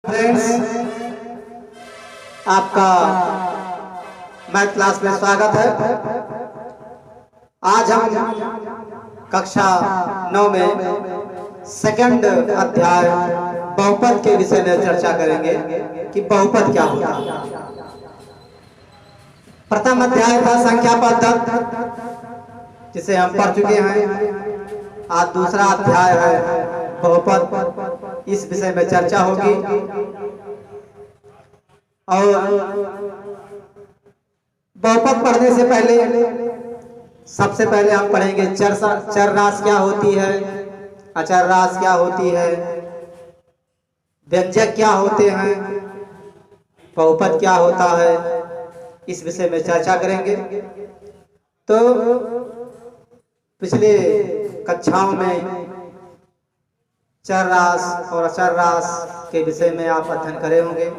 Friends, आपका math class में स्वागत है। आज हम कक्षा 9 में सेकंड अध्याय बहुपद के विषय में चर्चा करेंगे कि बहुपद क्या होता है। प्रथम अध्याय था संख्या पद्धति, जिसे हम पढ़ चुके हैं। आज दूसरा अध्याय है बहुपद, इस विषय में चर्चा होगी। और बहुपद पढ़ने से पहले सबसे पहले हम पढ़ेंगे चर राशि क्या होती है, अचर राशि क्या होती है, व्यंजक क्या होते हैं, बहुपद क्या होता है, इस विषय में चर्चा करेंगे। तो पिछले कक्षाओं में चर राशि और अचर राशि के विषय में आप अध्ययन करे होंगे।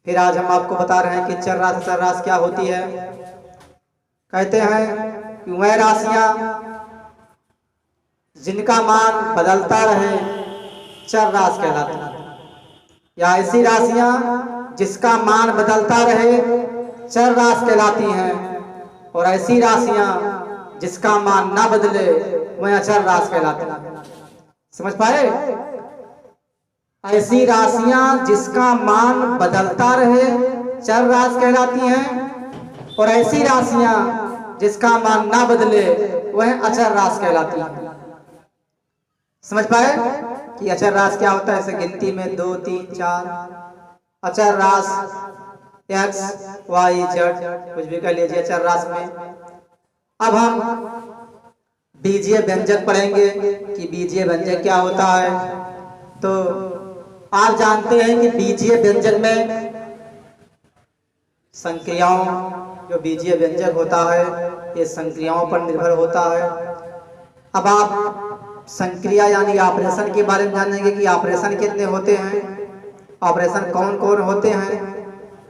फिर आज हम आपको बता रहे हैं कि चर राशि अचर राशि क्या होती है। कहते हैं कि वह राशियां जिनका मान बदलता रहे चर राशि कहलाती है, या ऐसी राशियां जिसका मान बदलता रहे चर राशि कहलाती हैं, और ऐसी राशियां जिसका मान ना बदले वह अचर राशि कहलाती हैं। समझ पाए? ऐसी राशियां जिसका मान बदलता रहे चर राशि कहलाती हैं, और ऐसी राशियां जिसका मान ना बदले वह अचर राशि कहलाती हैं। समझ पाए कि अचर राशि क्या होता है? ऐसे गिनती में 2, 3, 4 अचर राशि x, y, z कुछ भी कह लीजिए अचर राशि में। अब हम बीजीय व्यंजक पढ़ेंगे कि बीजीय व्यंजक क्या होता है। तो आप जानते हैं कि बीजीय व्यंजक में संक्रियाओं, जो बीजीय व्यंजक होता है ये संक्रियाओं पर निर्भर होता है। अब आप संक्रिया यानी ऑपरेशन के बारे में जानेंगे कि ऑपरेशन कितने होते हैं, ऑपरेशन कौन कौन होते हैं।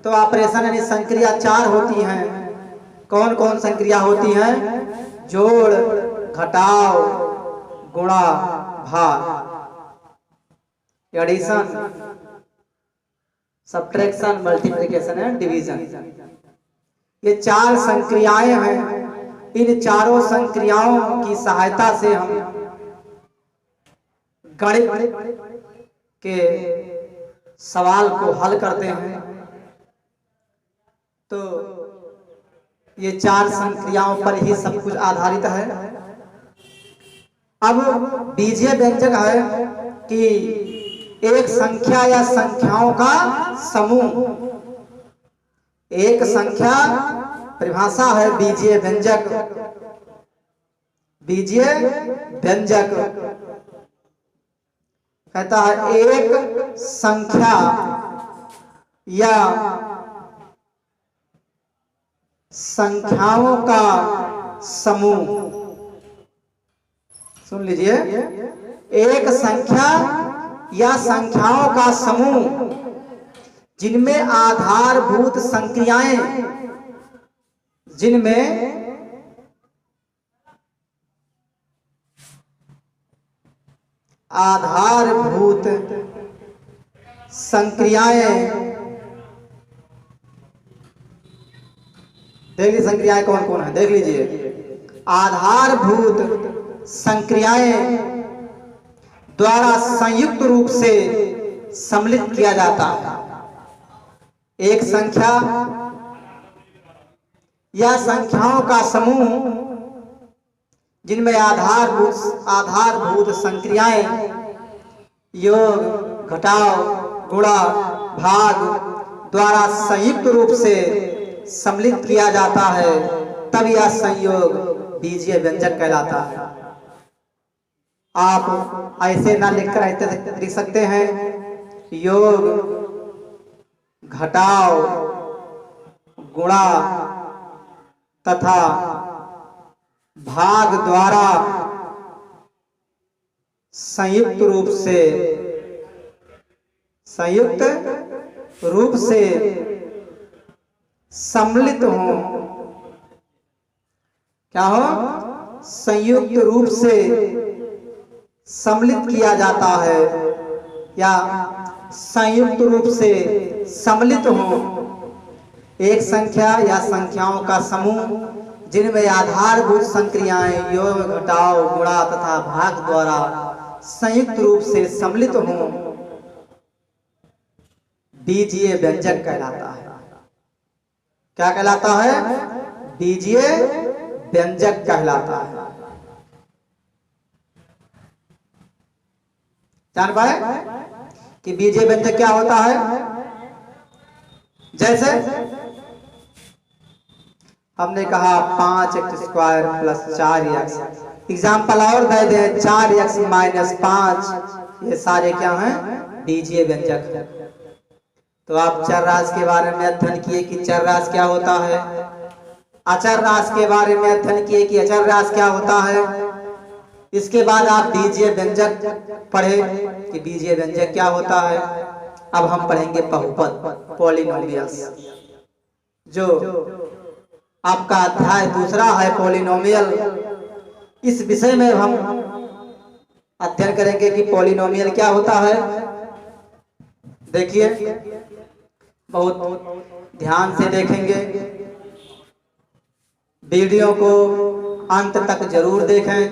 तो ऑपरेशन यानी संक्रिया 4 होती हैं। कौन कौन संक्रिया होती हैं? जोड़, घटाव, गुणा, भाग, addition, subtraction, multiplication and division. ये 4 संक्रियाएं हैं। इन चारों संक्रियाओं की सहायता से हम गणित के सवाल को हल करते हैं। तो ये 4 संक्रियाओं पर ही सब कुछ आधारित है। अब बीजीय व्यंजक है कि एक संख्या या संख्याओं का समूह। एक संख्या परिभाषा है बीजीय व्यंजक। बीजीय व्यंजक कहता है एक संख्या या संख्याओं का समूह। सुन लीजिए, एक संख्या या संख्याओं का समूह जिनमें आधारभूत संक्रियाएं, जिनमें आधारभूत संक्रियाएं, देख लीजिए संक्रियाएं कौन कौन है, देख लीजिए। आधारभूत संक्रियाएं द्वारा संयुक्त रूप से सम्मिलित किया जाता है। एक संख्या या संख्याओं का समूह जिनमें आधारभूत संक्रियाएं योग, घटाव, गुणा, भाग द्वारा संयुक्त रूप से सम्मिलित किया जाता है, तब यह संयोग बीजीय व्यंजक कहलाता है। आप ऐसे ना लिखकर ऐसे लिख सकते हैं, योग, घटाव, गुणा तथा भाग द्वारा संयुक्त रूप से सम्मिलित हो। क्या हो? संयुक्त रूप से सम्मिलित किया जाता है, या संयुक्त रूप से सम्मिलित हों, एक संख्या या संख्याओं का समूह जिनमें आधारभूत संक्रियाएं योग, घटाव, गुणा तथा भाग द्वारा संयुक्त रूप से सम्मिलित हों, बीजीय व्यंजक कहलाता है। क्या कहलाता है? बीजीय व्यंजक कहलाता है। जान पाए कि बीजीय व्यंजक क्या होता है? जैसे हमने कहा 5x² प्लस 4x, एग्जाम्पल और दे दें 4x माइनस 5, ये सारे क्या हैं? बीजीय व्यंजक है। तो आप चर राशि के बारे में अध्ययन किए कि चर राशि क्या होता है, अचर राशि के बारे में अध्ययन किए कि अचर राशि क्या होता है। इसके बाद आप बीजीय व्यंजक पढ़े कि बीजीय व्यंजक क्या होता है। अब हम पढ़ेंगे बहुपद, पॉलिनोमियल्स, जो आपका अध्याय दूसरा है पॉलिनोमियल। इस विषय में हम अध्ययन करेंगे कि पॉलिनोमियल क्या होता है। देखिए, बहुत ध्यान से देखेंगे, वीडियो को अंत तक जरूर देखें,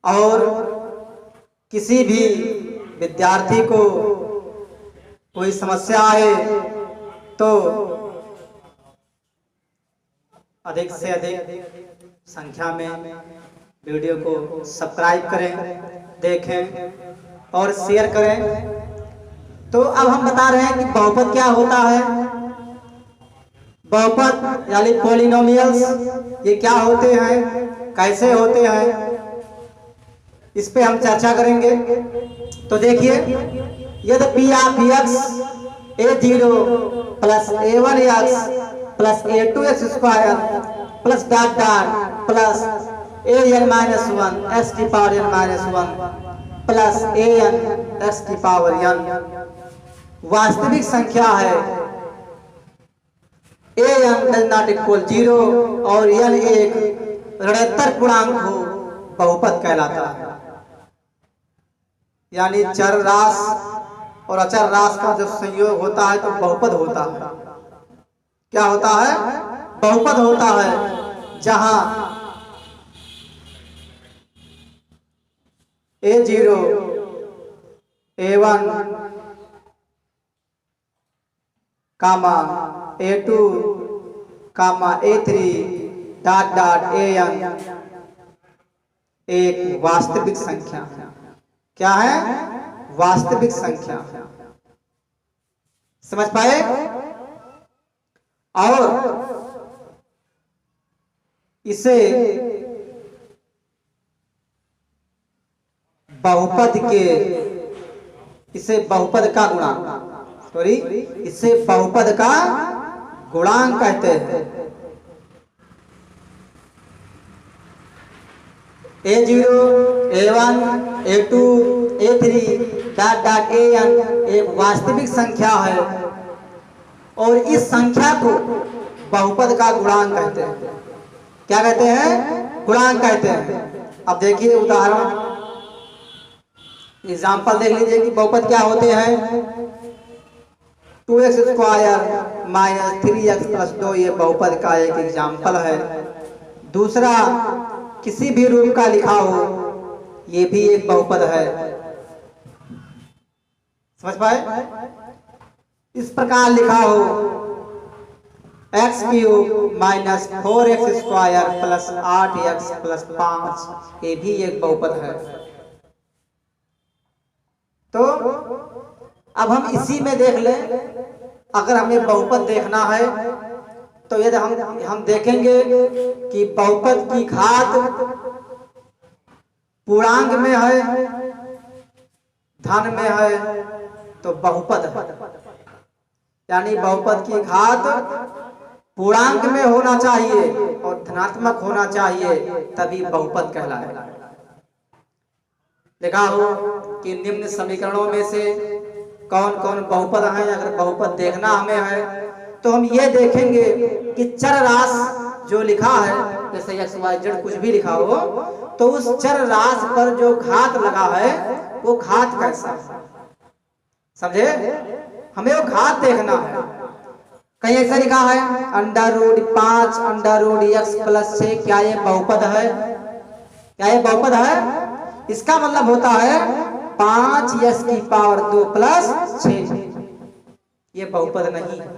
और किसी भी विद्यार्थी को कोई समस्या आए तो अधिक से अधिक संख्या में वीडियो को सब्सक्राइब करें, देखें और शेयर करें। तो अब हम बता रहे हैं कि बहुपद क्या होता है। बहुपद यानी पॉलिनोमियल्स, ये क्या होते हैं, कैसे होते हैं, इस पे हम चर्चा करेंगे। तो देखिए, यदि P of x a0 plus a1x plus a2x² plus dot dot plus an minus 1 x की power n minus 1 plus an x की पावर n वास्तविक संख्या है, an डज नॉट इक्वल 0 और n एक ऋणात्मक पूर्णांक हो, बहुपद कहलाता है। यानी चर राशि और अचर राशि का जब संयोग होता है तो बहुपद होता है। क्या होता है? बहुपद होता है, जहां a0 a1 comma a2 comma a3 dot dot an एक वास्तविक संख्या है। क्या है? वास्तविक संख्या। समझ पाए? और इसे बहुपद का गुणांक, इसे बहुपद का गुणांक कहते हैं। a0 a1 a2 a3 dot dot an एक वास्तविक संख्या है और इस संख्या को बहुपद का गुणांक कहते हैं। क्या कहते हैं? गुणांक कहते हैं। अब देखिए उदाहरण, एग्जाम्पल देख लीजिए कि बहुपद क्या होते हैं। 2x² माइनस 3x प्लस 2, ये बहुपद का एक एग्जाम्पल है। दूसरा, किसी भी रूप का लिखा हो, ये भी एक बहुपद है। समझ पाए? इस प्रकार लिखा हो x³ minus 4x² plus 8x plus 5, ये भी एक बहुपद है। तो अब हम इसी में देख लें, अगर हमें बहुपद देखना है तो यदि हम देखेंगे कि बहुपद की घात पूर्णांक में है, धन में है, तो बहुपद है। यानी बहुपद की घात पूर्णांक में होना चाहिए और धनात्मक होना चाहिए, तभी बहुपद कहलाएगा। लिखा हो कि निम्न समीकरणों में से कौन कौन बहुपद हैं। अगर बहुपद देखना हमें है तो हम ये देखेंगे कि चर राशि जो लिखा है, जैसे x y z कुछ भी लिखा हो, तो उस चर राशि पर जो घात लगा है वो घात कैसा है, समझे? हमें वो घात देखना है। कहीं ऐसा लिखा है √5 √x + 6, क्या ये बहुपद है? क्या ये बहुपद है? इसका मतलब होता है 5x⁻² + 6, ये बहुपद नहीं है।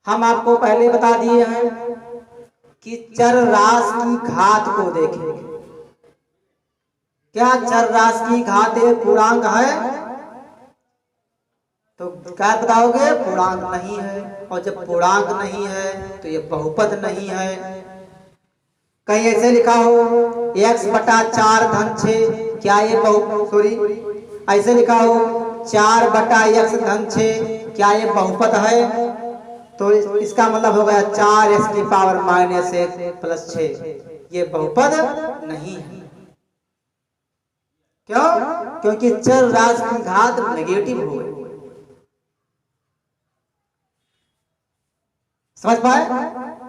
हम आपको पहले बता दिए हैं कि चर राशि की घात को देखेंगे। क्या चर राशि की घात एक पूर्णांक है? तो क्या बताओगे? पूर्णांक नहीं है। और जब पूर्णांक नहीं है तो ये बहुपद नहीं है। कहीं ऐसे लिखा हो x/4 - 6, क्या ये ऐसे लिखा हो 4/x 6, क्या ये बहुपद है? तो इसका मतलब हो गया 4x⁻⁻1 + 6, ये बहुपद नहीं है। क्यों? क्योंकि चर राशि की घात नेगेटिव हो गई। समझ पाए?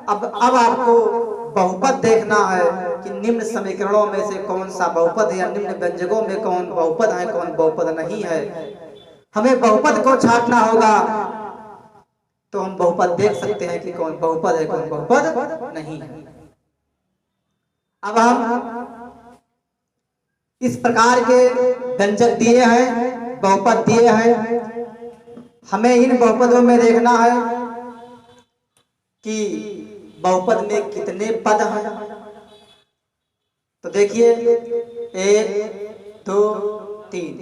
अब आपको बहुपद देखना है कि निम्न समीकरणों में से कौन सा बहुपद है, या निम्न व्यंजकों में कौन बहुपद है, कौन बहुपद नहीं है। हमें बहुपद को छांटना होगा तो हम बहुपद देख सकते हैं कि कौन बहुपद है, कौन बहुपद नहीं है। अब हम इस प्रकार के व्यंजक दिए हैं, बहुपद दिए हैं, हमें इन बहुपदों में देखना है कि बहुपद में कितने पद हैं। तो देखिए 1 2 3,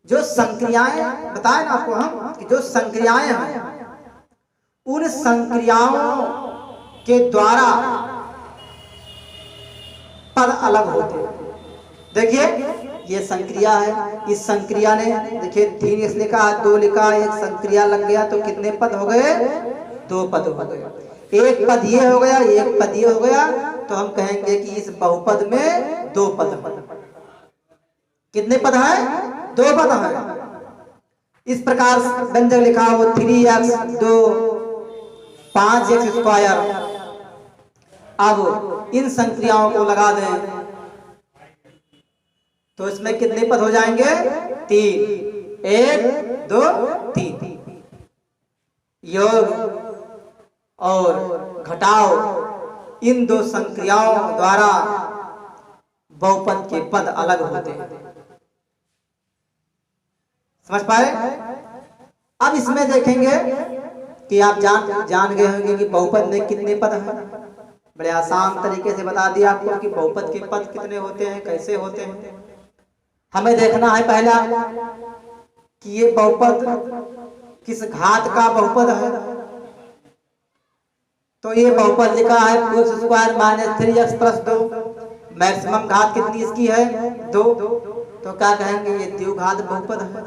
जो संक्रियाएं बताए ना आपको हम कि जो संक्रियाएं हैं उन संक्रियाओं के द्वारा पद अलग होते हैं। देखिए ये संक्रिया है, इस संक्रिया ने देखिए 3x लिखा है, 2 लिखा है, एक संक्रिया लग गया तो कितने पद हो गए? 2 पद हो गए। एक पद ये हो गया, एक पद ये हो गया, तो हम कहेंगे कि इस बहुपद में 2 पद हैं। कितने पद हैं? 2 पद हैं। इस प्रकार व्यंजक लिखा हो 3x 2 5x²। अब इन संक्रियाओं को लगा दें तो इसमें कितने पद हो जाएंगे? 3, 1 2 3। योग और घटाओ इन 2 संक्रियाओं द्वारा बहुपद के पद अलग होते हैं। समझ पाए? अब इसमें देखेंगे कि आप जान गए होंगे कि बहुपद में कितने पद हैं। बड़े आसान तरीके से बता दिया आपको कि बहुपद के पद कितने होते हैं, कैसे होते हैं। हमें देखना है पहला कि ये बहुपद किस घात का बहुपद है। तो ये बहुपद लिखा है x² - 3x + 2, मैक्सिमम घात कितनी इसकी है? 2। तो क्या कहेंगे? ये द्विघात बहुपद है।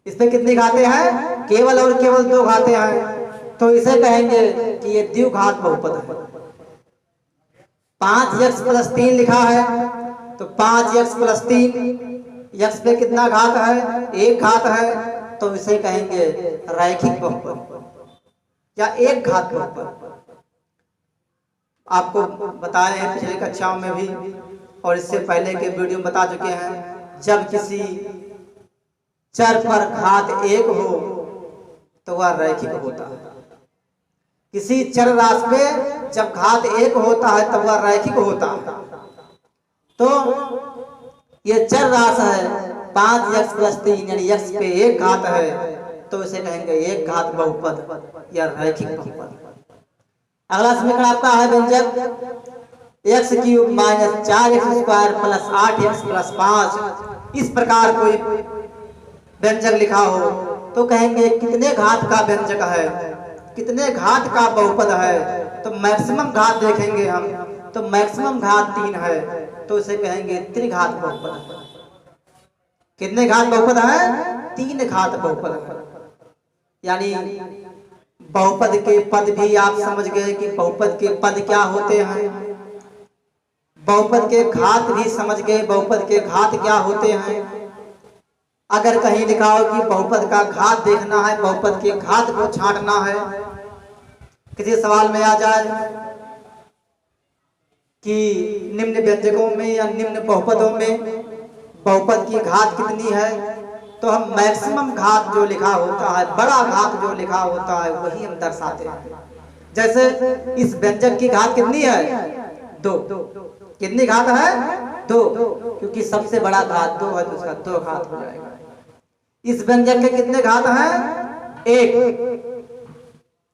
इसमें कितनी घातें हैं? केवल और केवल 2 घातें हैं, तो इसे कहेंगे कि ये द्विघात बहुपद है। 5x + 3 लिखा है तो 5x + 3, x पे कितना घात है? 1 घात है, तो इसे कहेंगे रैखिक बहुपद या एक घात बहुपद। आपको बताए हैं पिछले कक्षाओं में भी और इससे पहले के वीडियो में बता चुके हैं, जब किसी चर पर घात 1 हो तो वह रैखिक होता है। किसी चर राशि पे जब घात 1 होता है तब वह रैखिक होता है। तो ये चर राशि है 5x + 3, यानी x पे 1 घात है, तो इसे कहेंगे एक घात बहुपद या रैखिक बहुपद। अगला समीकरण आपका है व्यंजक x³ - 4x² + 8x + 5। इस प्रकार कोई व्यंजक लिखा हो तो कहेंगे कितने घात का व्यंजक है, कितने घात का बहुपद है। तो मैक्सिमम घात देखेंगे हम, तो मैक्सिमम घात 3 है, तो इसे कहेंगे त्रिघात बहुपद। कितने घात बहुपद है? 3 घात बहुपद है। यानी बहुपद के पद भी आप समझ गए कि बहुपद के पद क्या होते हैं। बहुपद के घात भी समझ गए, बहुपद के घात क्या होते हैं। अगर कहीं लिखा हो कि बहुपद का घात देखना है, बहुपद के घात को छांटना है, किसी सवाल में आ जाए कि निम्न व्यंजकों में या निम्न बहुपदों में बहुपद की घात कितनी है, तो हम मैक्सिमम घात जो लिखा होता है, बड़ा घात जो लिखा होता है, वही हम दर्शाते हैं। जैसे इस व्यंजक की घात कितनी है? 2। कितनी घात है? 2, क्योंकि सबसे बड़ा घात 2 है तो उसका 2 घात हो जाएगा। इस व्यंजक के कितने घात हैं? 1।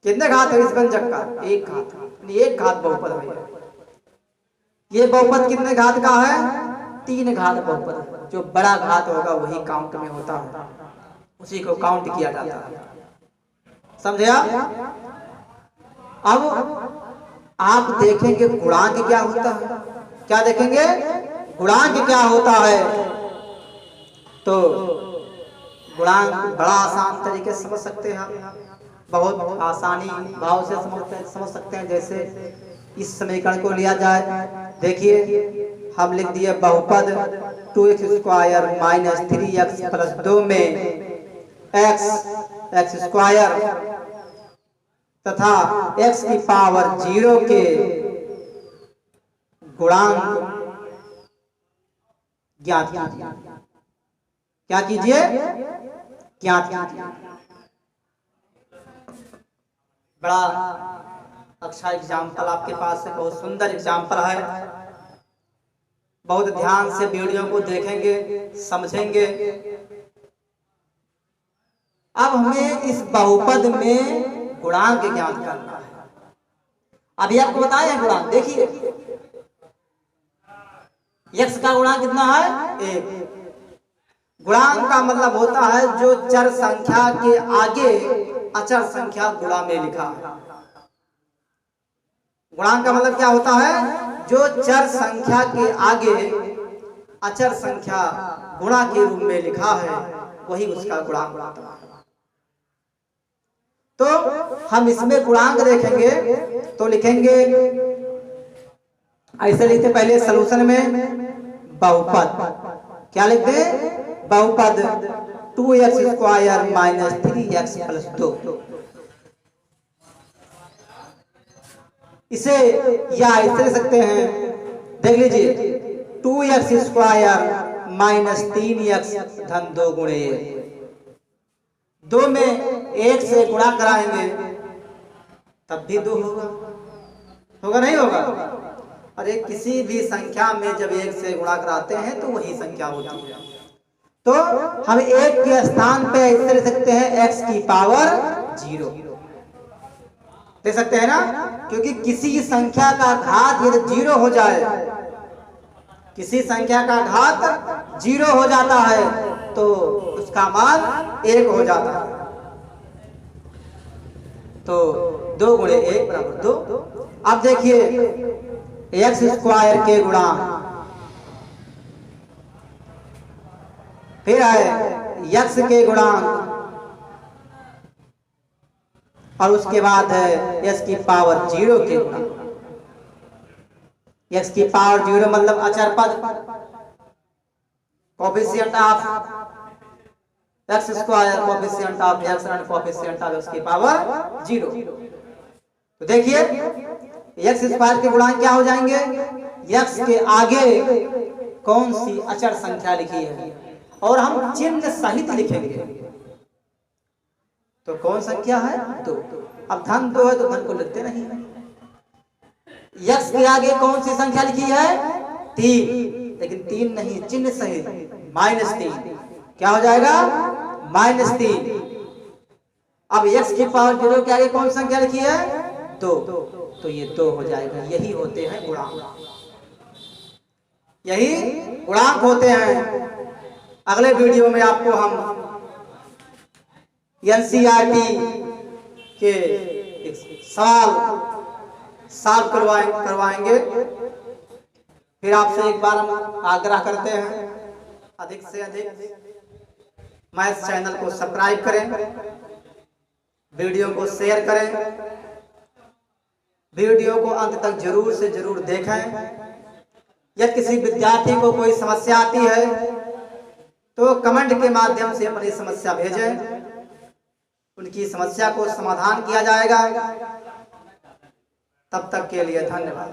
कितने घात है इस व्यंजक का? 1 घात। 1 घात बहुपद है। ये बहुपद कितने घात का है? 3 घात बहुपद। जो बड़ा घात होगा वही काउंट में होता है, उसी को काउंट किया जाता है। समझे आप? अब आप देखेंगे गुणांक क्या होता है। क्या देखेंगे? गुणांक क्या होता है। तो गुणांक बड़ा आसान तरीके से समझ सकते हैं हम, बहुत आसानी भाव से समझ सकते हैं। जैसे इस समीकरण को लिया जाए, देखिए हम लिख दिए बहुपद 2x² - 3x + 2 में x² तथा x की पावर 0 के गुणांक ज्ञात कीजिए। क्या कीजिए? ज्ञात कीजिए। बड़ा अच्छा एग्जाम्पल आपके पास है, बहुत सुंदर एग्जाम्पल है। बहुत ध्यान से वीडियो को देखेंगे, समझेंगे। अब हमें इस बहुपद में गुणांक ज्ञात करना है। अभी आपको बताया गुणांक, देखिए x का गुणांक कितना है? 1। गुणांक का मतलब होता है जो चर संख्या के आगे अचर संख्या गुणा में लिखा है। गुणांक का मतलब क्या होता है? जो चर संख्या के आगे अचर संख्या गुणा के रूप में लिखा है, वही उसका गुणांक होता है। तो हम इसमें गुणांक देखेंगे तो लिखेंगे, ऐसे लिखते पहले सलूशन में बहुपद। क्या लिखते हैं? बहुपद 2x² - 3x + 2। इसे या ऐसे लिख सकते हैं, देख लीजिए 2x² - 3x धन 2 गुणे 2 में 1 से गुणा कराएंगे तब भी 2 होगा। होगा नहीं होगा? अरे किसी भी संख्या में जब 1 से गुणा कराते हैं तो वही संख्या होती है। तो हम 1 के स्थान पे ऐसे लिख सकते हैं x की पावर 0, देख सकते हैं ना, क्योंकि किसी संख्या का घात यदि 0 हो जाए, किसी संख्या का घात 0 हो जाता है तो उसका मान 1 हो जाता है। तो 2 गुणे 1 बराबर 2। अब देखिए x² के गुणा, फिर है x के गुणांक, और उसके बाद है x की पावर 0 के गुणांक। x की पावर 0 मतलब अचर पद, coefficient of x², coefficient of x and coefficient of x की पावर 0। तो देखिए x² के गुणांक क्या हो जाएंगे? x के आगे कौन सी अचर संख्या लिखी है, और हम चिन्ह सहित लिखेंगे। तो कौन संख्या है? 2। अब धन 2 है तो धन को लिखते नहीं। x के आगे कौन सी संख्या लिखी है? 3, लेकिन 3 नहीं, चिन्ह सहित -3। क्या हो जाएगा? -3। अब x की पावर 0 के आगे कौन सी संख्या लिखी है? 2, तो ये 2 हो जाएगा। यही होते हैं गुणांक, यही गुणांक होते हैं। अगले वीडियो में आपको हम NCERT के सवाल सॉल्व करवाएंगे। फिर आपसे एक बार हम आग्रह करते हैं, अधिक से अधिक मैथ्स चैनल को सब्सक्राइब करें, वीडियो को शेयर करें, वीडियो को अंत तक जरूर से जरूर देखें। यदि किसी विद्यार्थी को कोई समस्या आती है तो कमेंट के माध्यम से अपनी समस्या भेजें, उनकी समस्या को समाधान किया जाएगा। तब तक के लिए धन्यवाद।